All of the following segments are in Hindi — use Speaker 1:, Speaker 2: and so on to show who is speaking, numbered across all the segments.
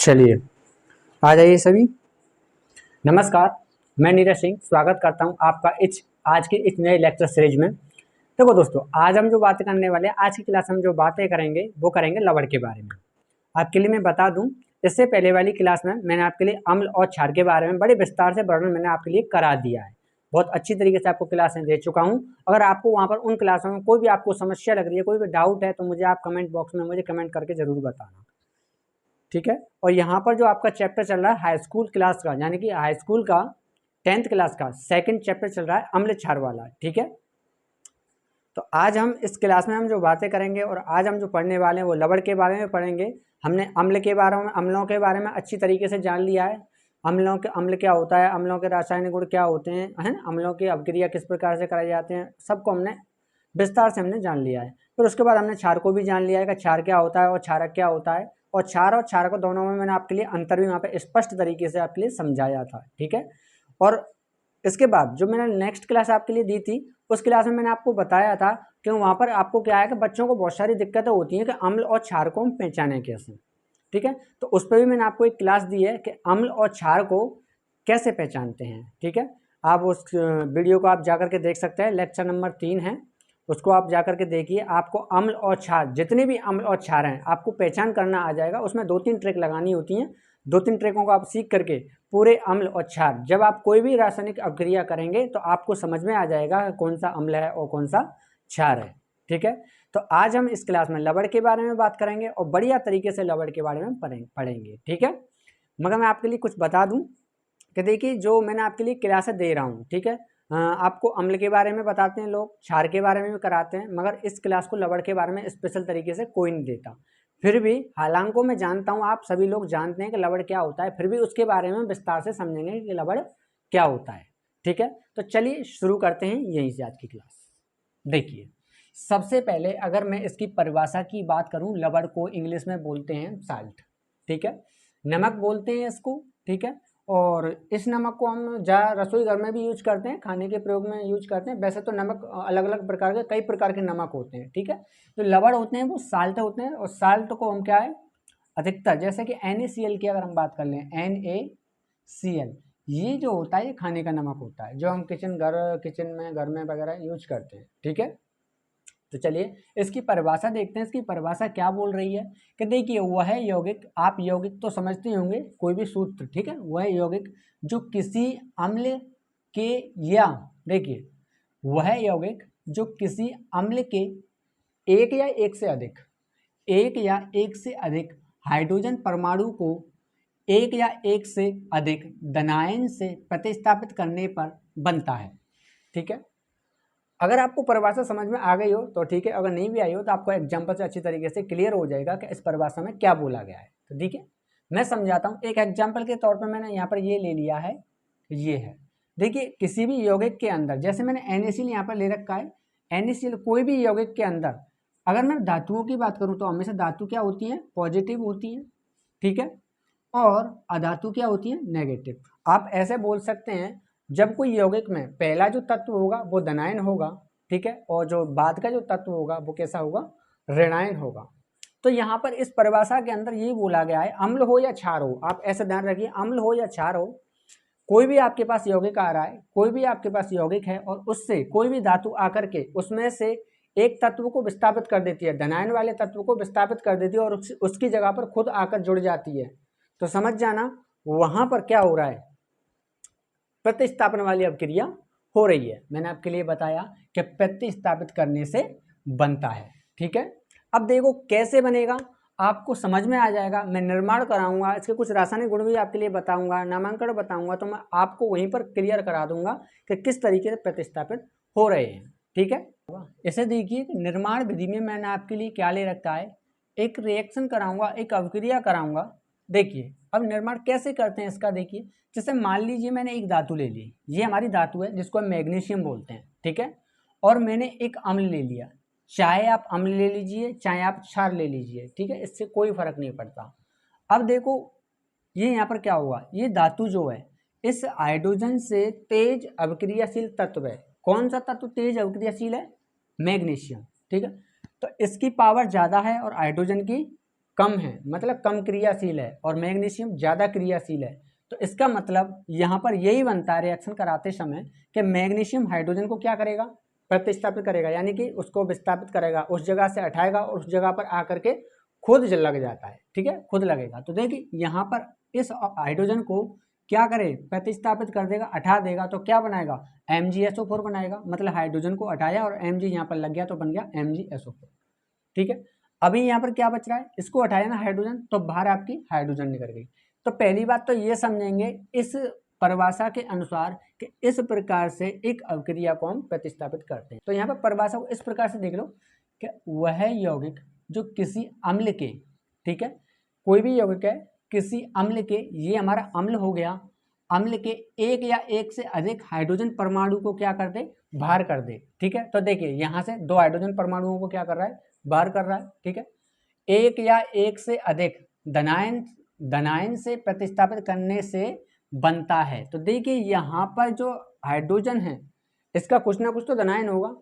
Speaker 1: चलिए आ जाइए सभी। नमस्कार, मैं नीरज सिंह स्वागत करता हूं आपका आज के इस नए लेक्चर सीरीज में। देखो दोस्तों, आज हम जो बातें करने वाले हैं, आज की क्लास में जो बातें करेंगे वो करेंगे लवण के बारे में। आपके लिए मैं बता दूं, इससे पहले वाली क्लास में मैंने आपके लिए अम्ल और क्षार के बारे में बड़े विस्तार से वर्णन मैंने आपके लिए करा दिया है। बहुत अच्छी तरीके से आपको क्लासें दे चुका हूं। अगर आपको वहां पर उन क्लासों में कोई भी आपको समस्या लग रही है, कोई भी डाउट है, तो मुझे आप कमेंट बॉक्स में मुझे कमेंट करके जरूर बताना, ठीक है। और यहाँ पर जो आपका चैप्टर चल रहा है हाई स्कूल क्लास का, यानी कि हाई स्कूल का 10th क्लास का सेकंड चैप्टर चल रहा है अम्ल क्षार वाला, ठीक है। तो आज हम इस क्लास में हम जो बातें करेंगे और आज हम जो पढ़ने वाले हैं वो लवण के बारे में पढ़ेंगे। हमने अम्ल के बारे में, अम्लों के बारे में अच्छी तरीके से जान लिया है। अम्ल क्या होता है, अम्लों के रासायनिक गुण क्या होते हैं, है ना, अम्लों की अपक्रिया किस प्रकार से कराए जाते हैं, सबको हमने विस्तार से हमने जान लिया है। फिर उसके बाद हमने क्षार को भी जान लिया है कि क्षार क्या होता है और क्षारक क्या होता है। और क्षारक दोनों में मैंने आपके लिए अंतर भी वहाँ पे स्पष्ट तरीके से आपके लिए समझाया था, ठीक है। और इसके बाद जो मैंने नेक्स्ट क्लास आपके लिए दी थी, उस क्लास में मैंने आपको बताया था कि वहाँ पर आपको क्या है कि बच्चों को बहुत सारी दिक्कतें होती हैं कि अम्ल और क्षार को हम पहचानें कैसे, ठीक है। तो उस पर भी मैंने आपको एक क्लास दी है कि अम्ल और क्षार को कैसे पहचानते हैं, ठीक है। आप उस वीडियो को आप जाकर के देख सकते हैं, लेक्चर नंबर 3 है, उसको आप जाकर के देखिए। आपको अम्ल और क्षार, जितने भी अम्ल और क्षार हैं, आपको पहचान करना आ जाएगा। उसमें 2-3 ट्रिक लगानी होती हैं, 2-3 ट्रिकों को आप सीख करके पूरे अम्ल और क्षार, जब आप कोई भी रासायनिक अभिक्रिया करेंगे तो आपको समझ में आ जाएगा कौन सा अम्ल है और कौन सा क्षार है, ठीक है। तो आज हम इस क्लास में लवण के बारे में बात करेंगे और बढ़िया तरीके से लवण के बारे में पढ़ेंगे, ठीक है। मगर मैं आपके लिए कुछ बता दूं कि देखिए, जो मैंने आपके लिए क्लासें दे रहा हूँ, ठीक है, आपको अम्ल के बारे में बताते हैं लोग, क्षार के बारे में भी कराते हैं, मगर इस क्लास को लवण के बारे में स्पेशल तरीके से कोई नहीं देता। फिर भी हालांकि मैं जानता हूँ आप सभी लोग जानते हैं कि लवण क्या होता है, फिर भी उसके बारे में विस्तार से समझेंगे कि लवण क्या होता है, ठीक है। तो चलिए शुरू करते हैं यहीं से आज की क्लास। देखिए, सबसे पहले अगर मैं इसकी परिभाषा की बात करूं, लवण को इंग्लिश में बोलते हैं साल्ट, ठीक है, नमक बोलते हैं इसको, ठीक है। और इस नमक को हम रसोई घर में भी यूज करते हैं, खाने के प्रयोग में यूज करते हैं। वैसे तो नमक अलग अलग प्रकार के, कई प्रकार के नमक होते हैं, ठीक है। जो लवण होते हैं वो साल्ट होते हैं, और साल्ट को हम क्या है, अधिकतर जैसे कि NaCl की अगर हम बात कर लें, NaCl, ये जो होता है ये खाने का नमक होता है, जो हम किचन में घर में वगैरह यूज करते हैं, ठीक है। तो चलिए इसकी परिभाषा देखते हैं। इसकी परिभाषा क्या बोल रही है कि देखिए, वह है यौगिक, आप यौगिक तो समझते होंगे, कोई भी सूत्र, ठीक है, वह यौगिक जो किसी अम्ल के, या देखिए, वह यौगिक जो किसी अम्ल के एक या एक से अधिक हाइड्रोजन परमाणु को एक या एक से अधिक धनायन से प्रतिस्थापित करने पर बनता है, ठीक है। अगर आपको परिभाषा समझ में आ गई हो तो ठीक है, अगर नहीं भी आई हो तो आपको एग्जाम्पल से अच्छी तरीके से क्लियर हो जाएगा कि इस परिभाषा में क्या बोला गया है। तो ठीक है, मैं समझाता हूँ। एक एग्जाम्पल के तौर पर मैंने यहाँ पर ये ले लिया है, ये है, देखिए, किसी भी यौगिक के अंदर, जैसे मैंने NaCl यहाँ पर ले रखा है, NaCl कोई भी यौगिक के अंदर, अगर मैं धातुओं की बात करूँ तो हमेशा धातु क्या होती है, पॉजिटिव होती है, ठीक है, और अधातु क्या होती है, नेगेटिव। आप ऐसे बोल सकते हैं, जब कोई यौगिक में पहला जो तत्व होगा वो धनायन होगा, ठीक है, और जो बाद का जो तत्व होगा वो कैसा होगा, ऋणायन होगा। तो यहाँ पर इस परिभाषा के अंदर ये बोला गया है, अम्ल हो या क्षार हो, आप ऐसे ध्यान रखिए, अम्ल हो या क्षार हो, कोई भी आपके पास यौगिक आ रहा है, कोई भी आपके पास यौगिक है, और उससे कोई भी धातु आकर के उसमें से एक तत्व को विस्थापित कर देती है, धनायन वाले तत्व को विस्थापित कर देती है, और उसकी जगह पर खुद आकर जुड़ जाती है, तो समझ जाना वहां पर क्या हो रहा है, प्रतिस्थापन वाली अभिक्रिया हो रही है। मैंने आपके लिए बताया कि प्रतिस्थापित करने से बनता है, ठीक है। अब देखो कैसे बनेगा, आपको समझ में आ जाएगा। मैं निर्माण कराऊंगा, इसके कुछ रासायनिक गुण भी आपके लिए बताऊंगा, नामांकन बताऊंगा, तो मैं आपको वहीं पर क्लियर करा दूंगा कि किस तरीके से प्रतिस्थापित हो रहे हैं, ठीक है। इसे देखिए, निर्माण विधि में मैंने आपके लिए क्या ले रखा है, एक रिएक्शन कराऊंगा, एक अभिक्रिया कराऊंगा। देखिए अब निर्माण कैसे करते हैं इसका, देखिए, जैसे मान लीजिए मैंने एक धातु ले ली, ये हमारी धातु है जिसको हम मैग्नीशियम बोलते हैं, ठीक है, और मैंने एक अम्ल ले लिया, चाहे आप अम्ल ले लीजिए चाहे आप क्षार ले लीजिए, ठीक है, इससे कोई फर्क नहीं पड़ता। अब देखो ये यहाँ पर क्या हुआ, ये धातु जो है इस हाइड्रोजन से तेज अभिक्रियाशील तत्व है। कौन सा तत्व तेज अभिक्रियाशील है, मैग्नीशियम, ठीक है। तो इसकी पावर ज़्यादा है और हाइड्रोजन की कम है, मतलब कम क्रियाशील है, और मैग्नीशियम ज़्यादा क्रियाशील है। तो इसका मतलब यहाँ पर यही बनता है रिएक्शन कराते समय कि मैग्नीशियम हाइड्रोजन को क्या करेगा, प्रतिस्थापित करेगा, यानी कि उसको विस्थापित करेगा, उस जगह से हटाएगा और उस जगह पर आकर के खुद लग जाता है। ठीक है, खुद लगेगा। तो देखिए यहाँ पर इस हाइड्रोजन को क्या करे, प्रतिस्थापित कर देगा, हटा देगा, तो क्या बनाएगा, MgSO4 बनाएगा। मतलब हाइड्रोजन को हटाया और Mg यहाँ पर लग गया तो बन गया MgSO4। ठीक है, अभी यहाँ पर क्या बच रहा है, इसको हटाया ना हाइड्रोजन, तो बाहर आपकी हाइड्रोजन निकल गई। तो पहली बात तो ये समझेंगे इस परिभाषा के अनुसार कि इस प्रकार से एक अभिक्रिया को हम प्रतिस्थापित करते हैं। तो यहाँ पर परिभाषा को इस प्रकार से देख लो कि वह यौगिक जो किसी अम्ल के, ठीक है, कोई भी यौगिक है किसी अम्ल के, ये हमारा अम्ल हो गया, अम्ल के एक या एक से अधिक हाइड्रोजन परमाणु को क्या कर दे, बाहर कर दे। ठीक है, तो देखिए यहाँ से 2 हाइड्रोजन परमाणुओं को क्या कर रहा है, बाहर कर रहा है। ठीक है, एक या एक से अधिक धनायन से प्रतिस्थापित करने से बनता है। तो देखिए यहाँ पर जो हाइड्रोजन है इसका कुछ ना कुछ तो धनायन होगा,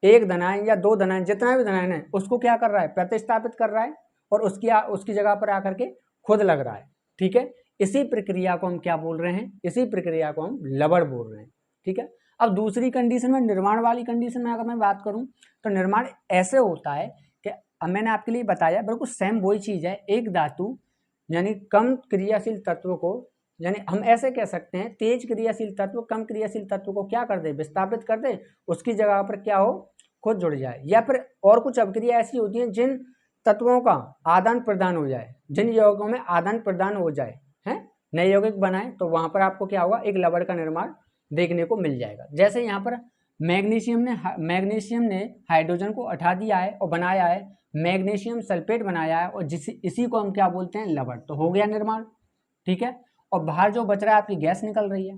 Speaker 1: एक धनायन या 2 धनायन, जितना भी धनायन है उसको क्या कर रहा है, प्रतिस्थापित कर रहा है और उसकी जगह पर आकर के खुद लग रहा है। ठीक है, इसी प्रक्रिया को हम क्या बोल रहे हैं, इसी प्रक्रिया को हम लवण बोल रहे हैं। ठीक है, अब दूसरी कंडीशन में, निर्माण वाली कंडीशन में अगर मैं बात करूं तो निर्माण ऐसे होता है कि मैंने आपके लिए बताया बिल्कुल सेम वही चीज है। एक धातु यानी कम क्रियाशील तत्व को, यानी हम ऐसे कह सकते हैं तेज क्रियाशील तत्व कम क्रियाशील तत्व को क्या कर दे, विस्थापित कर दे, उसकी जगह पर क्या हो, खुद जुड़ जाए। या फिर और कुछ अभिक्रिया ऐसी होती हैं जिन तत्वों का आदान प्रदान हो जाए, जिन यौगिकों में आदान प्रदान हो जाए, हैं, नए यौगिक बनाए, तो वहां पर आपको क्या होगा, एक लवण का निर्माण देखने को मिल जाएगा। जैसे यहाँ पर मैग्नीशियम ने हाइड्रोजन को हटा दिया है और बनाया है मैग्नीशियम सल्फेट बनाया है, और इसी को हम क्या बोलते हैं, लवण। तो हो गया निर्माण। ठीक है, और बाहर जो बच रहा है आपकी गैस निकल रही है।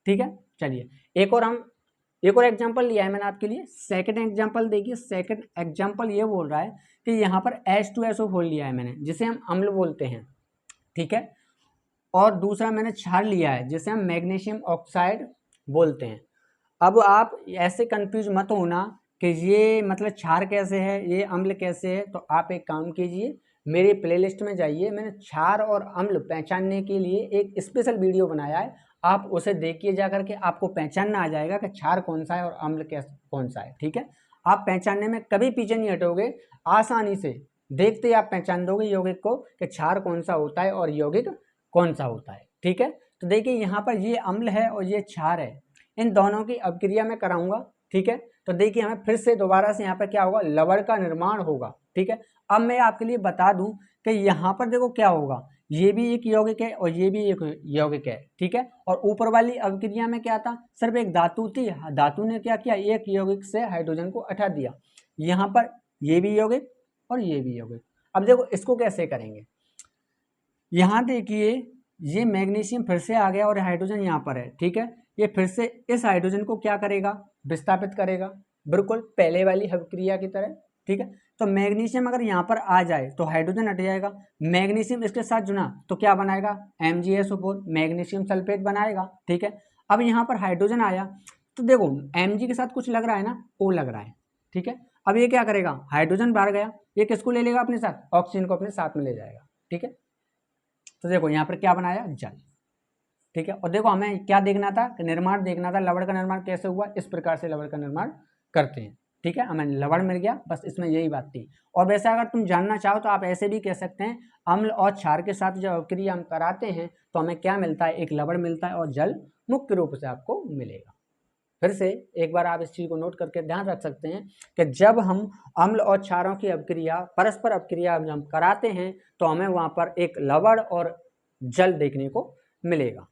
Speaker 1: ठीक है, चलिए एक और एग्जांपल लिया है मैंने आपके लिए। सेकंड एग्जांपल देखिए, सेकंड एग्जांपल ये बोल रहा है कि यहाँ पर H2SO4 लिया है मैंने, जिसे हम अम्ल बोलते हैं। ठीक है, और दूसरा मैंने क्षार लिया है जिसे हम मैग्नीशियम ऑक्साइड बोलते हैं। अब आप ऐसे कंफ्यूज मत होना कि ये मतलब क्षार कैसे है, ये अम्ल कैसे है। तो आप एक काम कीजिए, मेरे प्लेलिस्ट में जाइए, मैंने क्षार और अम्ल पहचानने के लिए एक स्पेशल वीडियो बनाया है, आप उसे देखिए जा करके, आपको पहचानना आ जाएगा कि क्षार कौन सा है और अम्ल कौन सा है। ठीक है, आप पहचानने में कभी पीछे नहीं हटोगे, आसानी से देखते ही आप पहचान दोगे यौगिक को कि क्षार कौन सा होता है और यौगिक कौन सा होता है। ठीक है, तो देखिए यहाँ पर ये अम्ल है और ये क्षार है, इन दोनों की अभिक्रिया में कराऊंगा। ठीक है, तो देखिए हमें फिर से दोबारा से यहाँ पर क्या होगा, लवण का निर्माण होगा। ठीक है, अब मैं आपके लिए बता दूं कि यहाँ पर देखो क्या होगा, ये भी एक यौगिक है और ये भी एक यौगिक है। ठीक है, और ऊपर वाली अभिक्रिया में क्या था, सिर्फ एक धातु थी, धातु ने क्या किया, एक यौगिक से हाइड्रोजन को हटा दिया। यहाँ पर ये भी यौगिक और ये भी यौगिक। अब देखो इसको कैसे करेंगे, यहाँ देखिए ये मैग्नीशियम फिर से आ गया और हाइड्रोजन यहाँ पर है। ठीक है, ये फिर से इस हाइड्रोजन को क्या करेगा, विस्थापित करेगा, बिल्कुल पहले वाली अभिक्रिया की तरह। ठीक है, तो मैग्नीशियम अगर यहाँ पर आ जाए तो हाइड्रोजन हट जाएगा, मैग्नीशियम इसके साथ जुड़ा तो क्या बनाएगा, MgSO4 मैग्नीशियम सल्फेट बनाएगा। ठीक है, अब यहाँ पर हाइड्रोजन आया तो देखो Mg के साथ कुछ लग रहा है ना, O लग रहा है। ठीक है, अब ये क्या करेगा, हाइड्रोजन बाहर गया, ये किसको ले लेगा अपने साथ, ऑक्सीजन को अपने साथ में ले जाएगा। ठीक है, तो देखो यहाँ पर क्या बनाया, जल। ठीक है, और देखो हमें क्या देखना था, निर्माण देखना था, लवण का निर्माण कैसे हुआ, इस प्रकार से लवण का निर्माण करते हैं। ठीक है, हमें लवण मिल गया, बस इसमें यही बात थी। और वैसे अगर तुम जानना चाहो तो आप ऐसे भी कह सकते हैं, अम्ल और क्षार के साथ जब अभिक्रिया हम कराते हैं तो हमें क्या मिलता है, एक लवण मिलता है और जल मुख्य रूप से आपको मिलेगा। फिर से एक बार आप इस चीज को नोट करके ध्यान रख सकते हैं कि जब हम अम्ल और क्षारों की अभिक्रिया, परस्पर अभिक्रिया हम कराते हैं तो हमें वहां पर एक लवण और जल देखने को मिलेगा।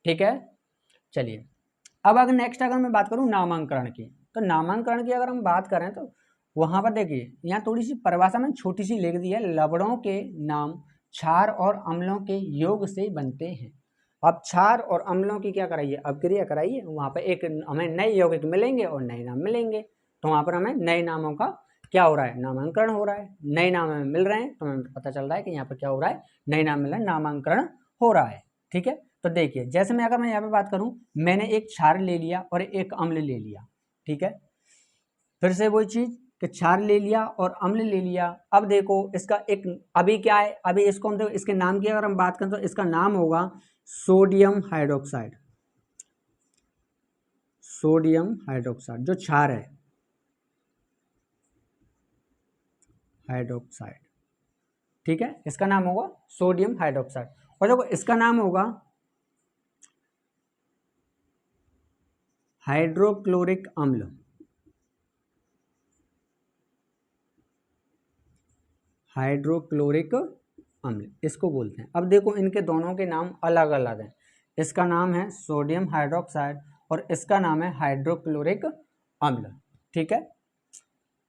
Speaker 1: ठीक है, चलिए अब अगर नेक्स्ट अगर मैं बात करूं नामांकरण की, तो नामांकरण की अगर हम बात करें तो वहां पर देखिए यहाँ थोड़ी सी परिभाषा में छोटी सी लिख दी है, लवणों के नाम क्षार और अम्लों के योग से बनते हैं। अब क्षार और अम्लों की क्या कराइए, अभिक्रिया कराइए, वहां पर एक हमें नए यौगिक मिलेंगे और नए नाम मिलेंगे, तो वहां पर हमें नए नामों का क्या हो रहा है, नामांकरण हो रहा है। नए नाम हमें मिल रहे हैं तो हमें पता चल रहा है कि यहाँ पर क्या हो रहा है, नए नाम मिल रहे हैं, नामांकरण हो रहा है। ठीक है, तो देखिए जैसे मैं यहाँ पे बात करूं, मैंने एक क्षार ले लिया और एक अम्ल ले लिया। ठीक है, फिर से वही चीज कि क्षार ले लिया और अम्ल ले लिया। अब देखो इसका एक अभी क्या है, अभी इसको हम देखो इसके नाम की अगर हम बात करें तो इसका नाम होगा सोडियम हाइड्रोक्साइड। सोडियम हाइड्रोक्साइड जो क्षार है, हाइड्रोक्साइड, ठीक है, इसका नाम होगा सोडियम हाइड्रोक्साइड। और देखो इसका नाम होगा हाइड्रोक्लोरिक अम्ल। हाइड्रोक्लोरिक अम्ल इसको बोलते हैं। अब देखो इनके दोनों के नाम अलग अलग हैं। इसका नाम है सोडियम हाइड्रोक्साइड और इसका नाम है हाइड्रोक्लोरिक अम्ल, ठीक है।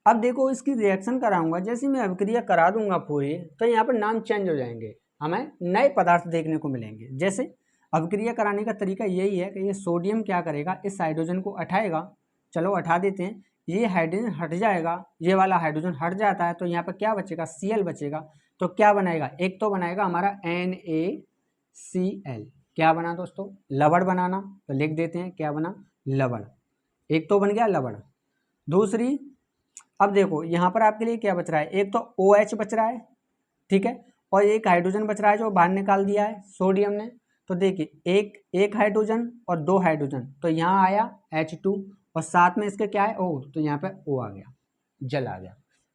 Speaker 1: अब देखो इसकी रिएक्शन कराऊंगा, जैसे मैं अभिक्रिया करा दूंगा पूरी, तो यहाँ पर नाम चेंज हो जाएंगे, हमें नए पदार्थ देखने को मिलेंगे। जैसे अभिक्रिया कराने का तरीका यही है कि ये सोडियम क्या करेगा, इस हाइड्रोजन को हटाएगा, चलो हटा देते हैं, ये हाइड्रोजन हट जाएगा, ये वाला हाइड्रोजन हट जाता है, तो यहाँ पर क्या बचेगा, Cl बचेगा। तो क्या बनाएगा, एक तो बनाएगा हमारा NaCl। क्या बना दोस्तों, लवण बनाना, तो लिख देते हैं क्या बना, लवण। एक तो बन गया लवण। दूसरी, अब देखो यहाँ पर आपके लिए क्या बच रहा है, एक तो OH बच रहा है, ठीक है, और एक हाइड्रोजन बच रहा है जो बाहर निकाल दिया है सोडियम ने। तो देखिए एक हाइड्रोजन और दो हाइड्रोजन, तो यहाँ आया H2 और साथ में इसके क्या है O, तो यहाँ पे O आ गया, जल आ गया।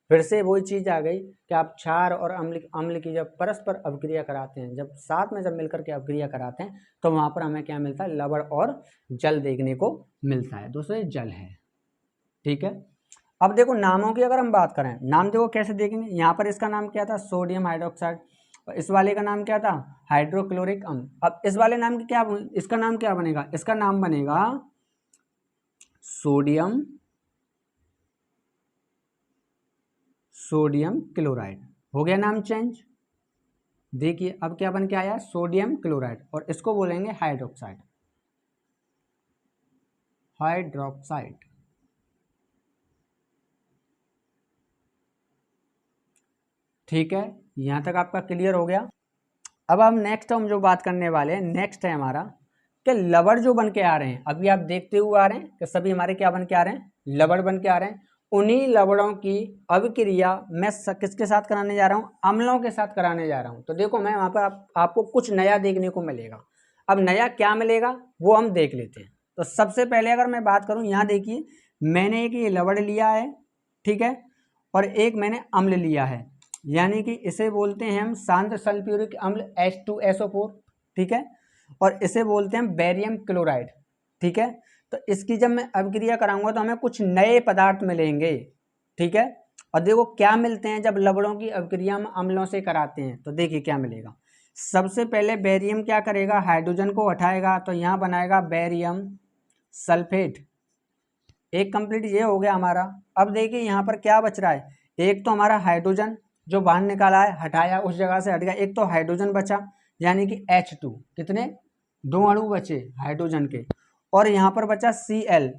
Speaker 1: फिर से वही चीज़ आ गई कि आप क्षार और अम्ल की जब परस्पर अभिक्रिया कराते हैं, जब साथ में जब मिलकर के अभिक्रिया कराते हैं, तो वहाँ पर हमें क्या मिलता है, लवण और जल देखने को मिलता है। दोस्तों ये जल है, ठीक है। अब देखो नामों की अगर हम बात करें, नाम देखो कैसे देखेंगे, यहाँ पर इसका नाम क्या था, सोडियम हाइड्रोक्साइड, और इस वाले का नाम क्या था, हाइड्रोक्लोरिक अम्ल। अब इस वाले नाम की क्या, इसका नाम क्या बनेगा, इसका नाम बनेगा सोडियम क्लोराइड। हो गया नाम चेंज। देखिए अब क्या बन के आया, सोडियम क्लोराइड, और इसको बोलेंगे हाइड्रोक्साइड, हाइड्रोक्साइड, ठीक है। यहाँ तक आपका क्लियर हो गया। अब हम नेक्स्ट हम जो बात करने वाले हैं, नेक्स्ट है हमारा कि लवण जो बन के आ रहे हैं, अभी आप देखते हुए आ रहे हैं कि सभी हमारे क्या बन के आ रहे हैं, लवण बन के आ रहे हैं। उन्हीं लवणों की अभिक्रिया मैं किसके साथ कराने जा रहा हूँ, अम्लों के साथ कराने जा रहा हूँ। तो देखो मैं वहाँ पर आपको कुछ नया देखने को मिलेगा। अब नया क्या मिलेगा वो हम देख लेते हैं। तो सबसे पहले अगर मैं बात करूँ, यहाँ देखिए मैंने एक ये लवण लिया है, ठीक है, और एक मैंने अम्ल लिया है, यानी कि इसे बोलते हैं हम शांत सल्फ्यूरिक अम्ल H2SO4, ठीक है, और इसे बोलते हैं बेरियम क्लोराइड, ठीक है। तो इसकी जब मैं अभिक्रिया कराऊंगा तो हमें कुछ नए पदार्थ मिलेंगे, ठीक है। और देखो क्या मिलते हैं जब लवणों की अभिक्रिया हम अम्लों से कराते हैं, तो देखिए क्या मिलेगा। सबसे पहले बेरियम क्या करेगा, हाइड्रोजन को हटाएगा, तो यहाँ बनाएगा बेरियम सल्फेट। एक कंप्लीट ये हो गया हमारा। अब देखिए यहाँ पर क्या बच रहा है, एक तो हमारा हाइड्रोजन जो बाहर निकाला है, हटाया, उस जगह से हट गया, एक तो हाइड्रोजन बचा यानी कि H2, कितने, दो अणु बचे हाइड्रोजन के, और यहाँ पर बचा Cl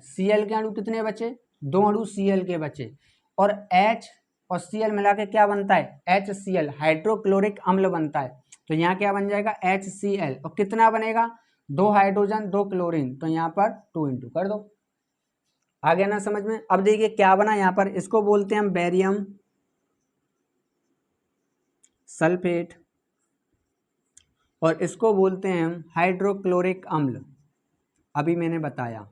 Speaker 1: के अणु कितने बचे, दो अणु Cl के बचे, और H और Cl मिला के क्या बनता है, HCl, हाइड्रोक्लोरिक अम्ल बनता है। तो यहाँ क्या बन जाएगा HCl, और कितना बनेगा, दो हाइड्रोजन दो क्लोरीन, तो यहाँ पर 2 इंटू कर दो। आ गया ना समझ में। अब देखिए क्या बना यहाँ पर, इसको बोलते हैं हम बेरियम सल्फेट, और इसको बोलते हैं हम हाइड्रोक्लोरिक अम्ल, अभी मैंने बताया,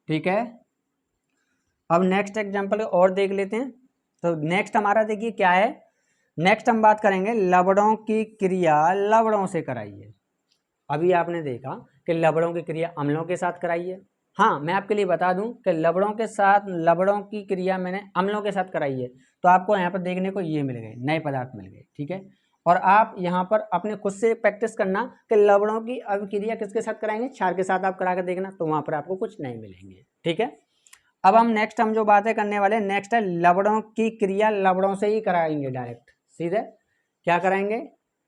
Speaker 1: ठीक है। अब नेक्स्ट एग्जांपल और देख लेते हैं। तो नेक्स्ट हमारा देखिए क्या है, नेक्स्ट हम बात करेंगे लवणों की क्रिया लवणों से कराइए। अभी आपने देखा कि लवणों की क्रिया अम्लों के साथ कराइए। हाँ मैं आपके लिए बता दूं कि लवणों के साथ, लवणों की क्रिया मैंने अम्लों के साथ कराई है, तो आपको यहाँ पर देखने को ये मिल गए, नए पदार्थ मिल गए, ठीक है। और आप यहाँ पर अपने खुद से प्रैक्टिस करना कि लवणों की अभिक्रिया किसके साथ कराएंगे, क्षार के साथ आप करा कर देखना, तो वहाँ पर आपको कुछ नए मिलेंगे, ठीक है। अब हम जो बातें करने वाले हैं, नेक्स्ट है लवणों की क्रिया लवणों से ही कराएंगे, डायरेक्ट सीधे क्या कराएंगे,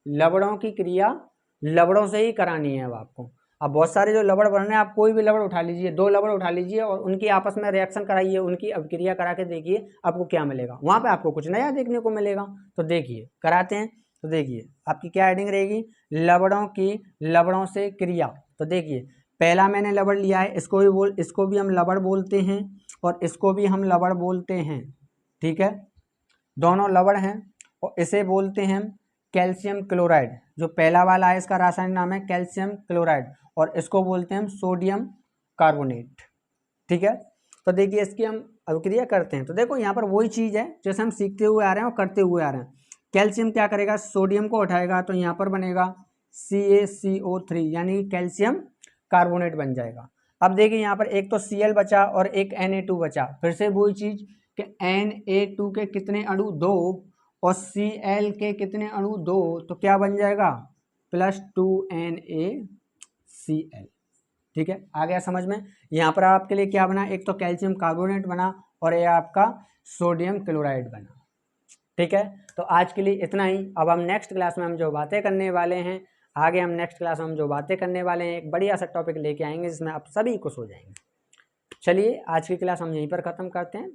Speaker 1: लवणों की क्रिया लवणों से ही करानी है अब आपको। अब बहुत सारे जो लवण बन रहे हैं, आप कोई भी लवण उठा लीजिए, दो लवण उठा लीजिए और उनकी आपस में रिएक्शन कराइए, उनकी अभिक्रिया करा के देखिए आपको क्या मिलेगा, वहाँ पे आपको कुछ नया देखने को मिलेगा। तो देखिए कराते हैं, तो देखिए आपकी क्या हेडिंग रहेगी, लवणों की लवणों से क्रिया। तो देखिए पहला मैंने लवण लिया है, इसको भी हम लवण बोलते हैं और इसको भी हम लवण बोलते हैं, ठीक है, दोनों लवण हैं। और इसे बोलते हैं हम कैल्शियम क्लोराइड। जो पहला वाला है इसका रासायनिक नाम है कैल्शियम क्लोराइड और इसको बोलते हैं हम सोडियम कार्बोनेट, ठीक है। तो देखिए इसकी हम अभिक्रिया करते हैं तो देखो यहाँ पर वही चीज़ है जैसे हम सीखते हुए आ रहे हैं और करते हुए आ रहे हैं। कैल्शियम क्या करेगा, सोडियम को उठाएगा तो यहाँ पर बनेगा CaCO3 यानी कैल्शियम कार्बोनेट बन जाएगा। अब देखिए यहाँ पर एक तो Cl बचा और एक Na2 बचा, फिर से वही चीज़ कि Na2 के कितने अणु 2 और Cl के कितने अणु 2, तो क्या बन जाएगा +2NaCl, ठीक है। आ गया समझ में। यहाँ पर आपके लिए क्या बना, एक तो कैल्शियम कार्बोनेट बना और ये आपका सोडियम क्लोराइड बना, ठीक है। तो आज के लिए इतना ही। अब हम नेक्स्ट क्लास में हम जो बातें करने वाले हैं, आगे हम नेक्स्ट क्लास में हम जो बातें करने वाले हैं एक बढ़िया सा टॉपिक लेके आएंगे जिसमें आप सभी खुश हो जाएंगे। चलिए आज की क्लास हम यहीं पर ख़त्म करते हैं।